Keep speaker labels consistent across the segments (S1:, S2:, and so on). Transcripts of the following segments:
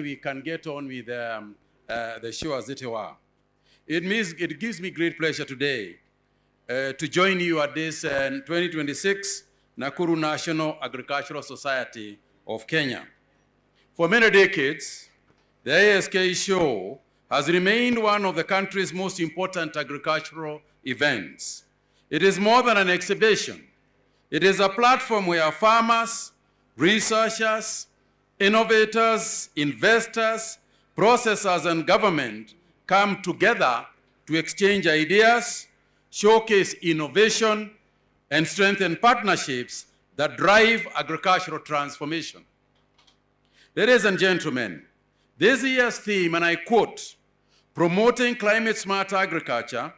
S1: then we can get on with the show as it were. It gives me great pleasure today to join you at this 2026 Nakuru National Agricultural Society of Kenya. For many decades, the ASK show has remained one of the country's most important agricultural events. It is more than an exhibition. It is a platform where farmers, researchers, innovators, investors, processors, and government come together to exchange ideas, showcase innovation, and strengthen partnerships that drive agricultural transformation. Ladies and gentlemen, this year's theme, and I quote, promoting climate-smart agriculture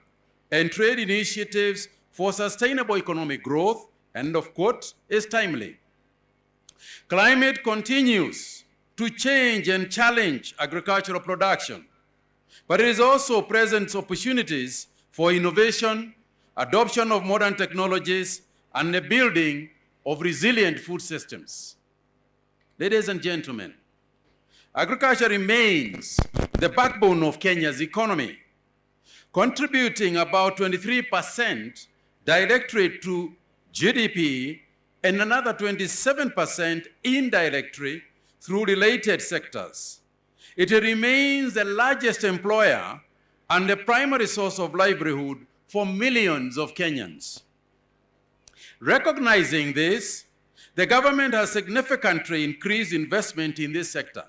S1: and trade initiatives for sustainable economic growth, end of quote, is timely. Climate continues to change and challenge agricultural production, but it is also presents opportunities for innovation, adoption of modern technologies, and the building of resilient food systems. Ladies and gentlemen, agriculture remains the backbone of Kenya's economy, contributing about 23% directly to GDP and another 27% indirectly through related sectors. It remains the largest employer and the primary source of livelihood for millions of Kenyans. Recognizing this, the government has significantly increased investment in this sector.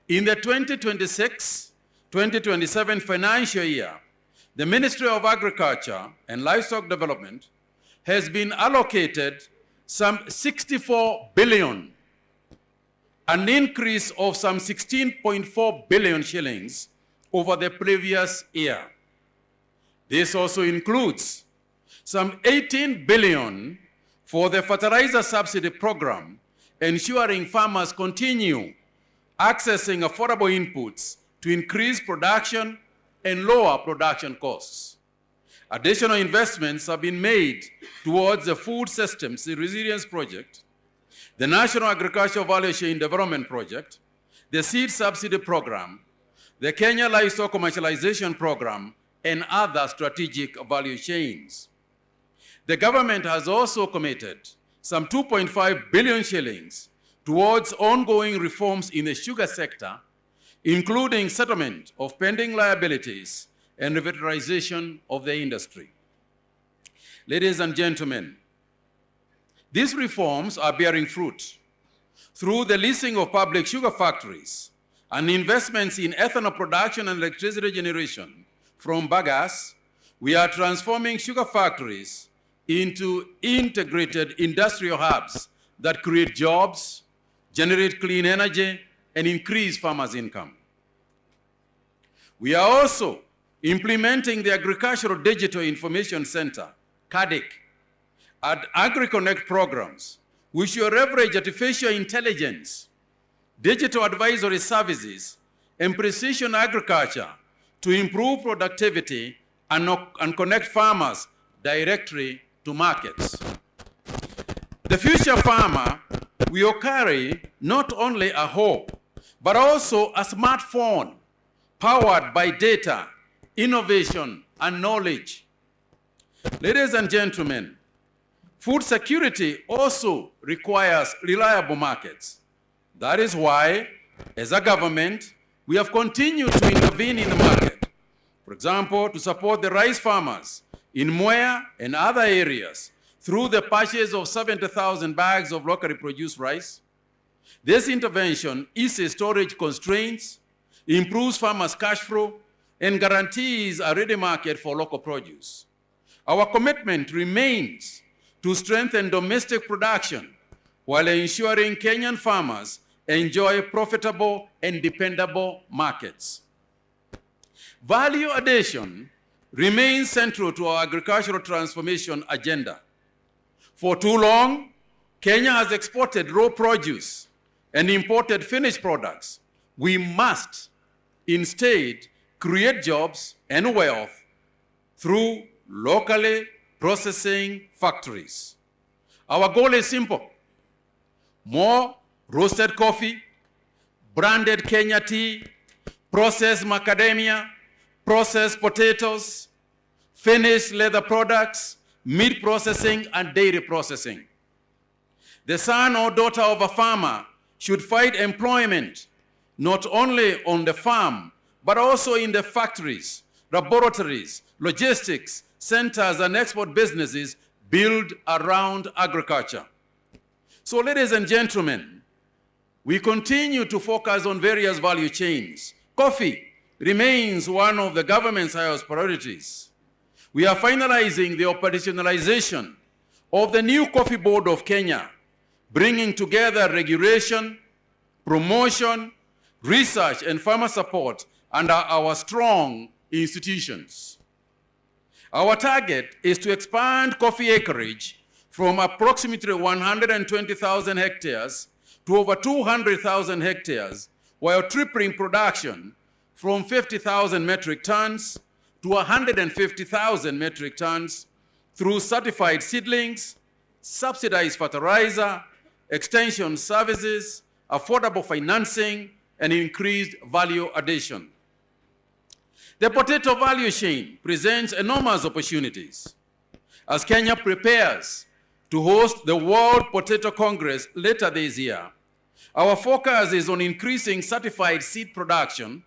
S1: In the 2026-2027 financial year, the Ministry of Agriculture and Livestock Development has been allocated some 64 billion, an increase of some 16.4 billion shillings over the previous year. This also includes some 18 billion for the fertilizer subsidy program, ensuring farmers continue accessing affordable inputs to increase production and lower production costs. Additional investments have been made towards the Food Systems Resilience Project, the National Agricultural Value Chain Development Project, the Seed Subsidy Program, the Kenya Livestock Commercialization Program, and other strategic value chains. The government has also committed some 2.5 billion shillings towards ongoing reforms in the sugar sector, including settlement of pending liabilities and revitalization of the industry. Ladies and gentlemen, these reforms are bearing fruit. Through the leasing of public sugar factories and investments in ethanol production and electricity generation from bagasse, we are transforming sugar factories into integrated industrial hubs that create jobs, generate clean energy, and increase farmers' income. We are also implementing the Agricultural Digital Information Center, CADIC, and AgriConnect programs, which will leverage artificial intelligence, digital advisory services, and precision agriculture to improve productivity and connect farmers directly to markets. The future farmer will carry not only a hoe, but also a smartphone powered by data, innovation, and knowledge. Ladies and gentlemen, food security also requires reliable markets. That is why, as a government, we have continued to intervene in the market. For example, to support the rice farmers in Mwea and other areas through the purchase of 70,000 bags of locally produced rice. This intervention eases storage constraints, improves farmers' cash flow, and guarantees a ready market for local produce. Our commitment remains to strengthen domestic production while ensuring Kenyan farmers enjoy profitable and dependable markets. Value addition remains central to our agricultural transformation agenda. For too long, Kenya has exported raw produce and imported finished products. We must instead create jobs and wealth through locally processing factories. Our goal is simple: more roasted coffee, branded Kenya tea, processed macadamia, processed potatoes, finished leather products, meat processing, and dairy processing. The son or daughter of a farmer should find employment not only on the farm, but also in the factories, laboratories, logistics, centers, and export businesses built around agriculture. So, ladies and gentlemen, we continue to focus on various value chains. Coffee remains one of the government's highest priorities. We are finalizing the operationalization of the new Coffee Board of Kenya, bringing together regulation, promotion, research, and farmer support under our strong institutions. Our target is to expand coffee acreage from approximately 120,000 hectares to over 200,000 hectares, while tripling production from 50,000 metric tons to 150,000 metric tons through certified seedlings, subsidized fertilizer, extension services, affordable financing, and increased value addition. The potato value chain presents enormous opportunities. As Kenya prepares to host the World Potato Congress later this year, our focus is on increasing certified seed production,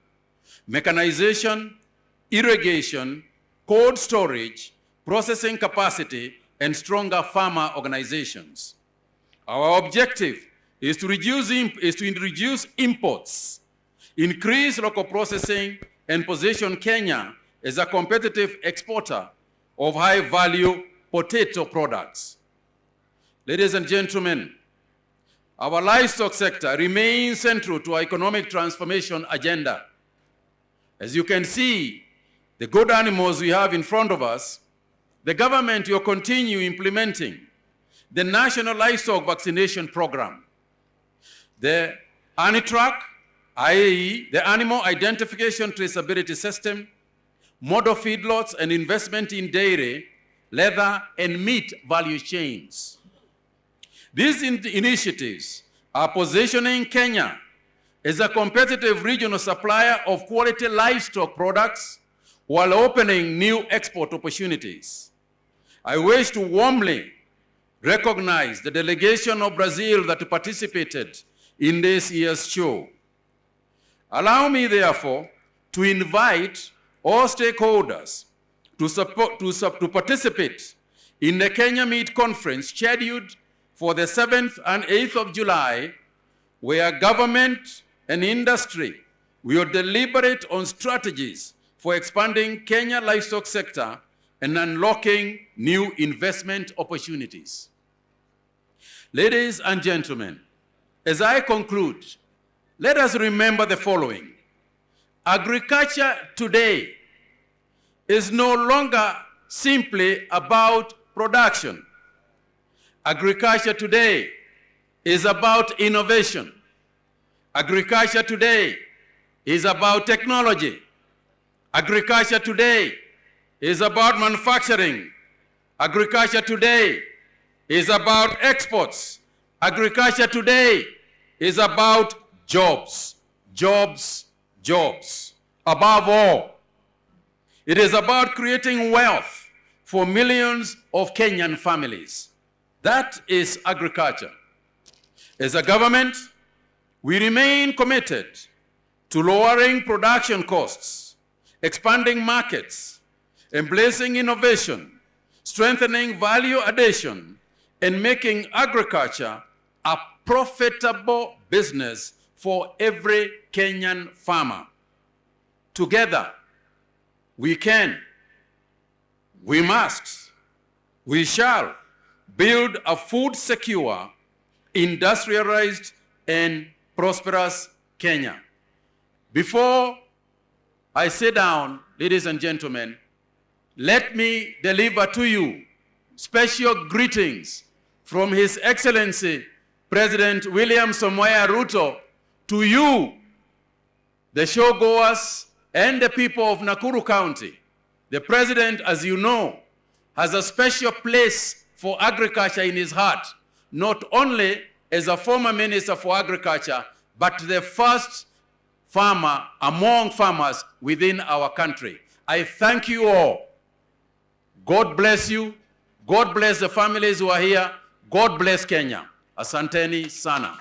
S1: mechanization, irrigation, cold storage, processing capacity, and stronger farmer organizations. Our objective is to reduce imports, increase local processing, and position Kenya as a competitive exporter of high-value potato products. Ladies and gentlemen, our livestock sector remains central to our economic transformation agenda. As you can see, the good animals we have in front of us, the government will continue implementing the National Livestock Vaccination Program, the ANITRAC, IAE, the Animal Identification Traceability System, model feedlots, and investment in dairy, leather, and meat value chains. These initiatives are positioning Kenya as a competitive regional supplier of quality livestock products while opening new export opportunities. I wish to warmly recognize the delegation of Brazil that participated in this year's show. Allow me, therefore, to invite all stakeholders to participate in the Kenya Meat Conference scheduled for the 7th and 8th of July, where government and industry will deliberate on strategies for expanding Kenya livestock sector and unlocking new investment opportunities. Ladies and gentlemen, as I conclude, let us remember the following. Agriculture today is no longer simply about production. Agriculture today is about innovation. Agriculture today is about technology. Agriculture today is about manufacturing. Agriculture today is about exports. Agriculture today is about jobs, jobs, jobs. Above all, it is about creating wealth for millions of Kenyan families. That is agriculture. As a government, we remain committed to lowering production costs, expanding markets, embracing innovation, strengthening value addition, and making agriculture a profitable business for every Kenyan farmer. Together, we can, we must, we shall build a food-secure, industrialized, and prosperous Kenya. Before I sit down, ladies and gentlemen, let me deliver to you special greetings from His Excellency President William Samoei Ruto to you, the showgoers and the people of Nakuru County. The President, as you know, has a special place for agriculture in his heart, not only as a former Minister for Agriculture, but the first farmer among farmers within our country. I thank you all. God bless you. God bless the families who are here. God bless Kenya. Asanteni sana.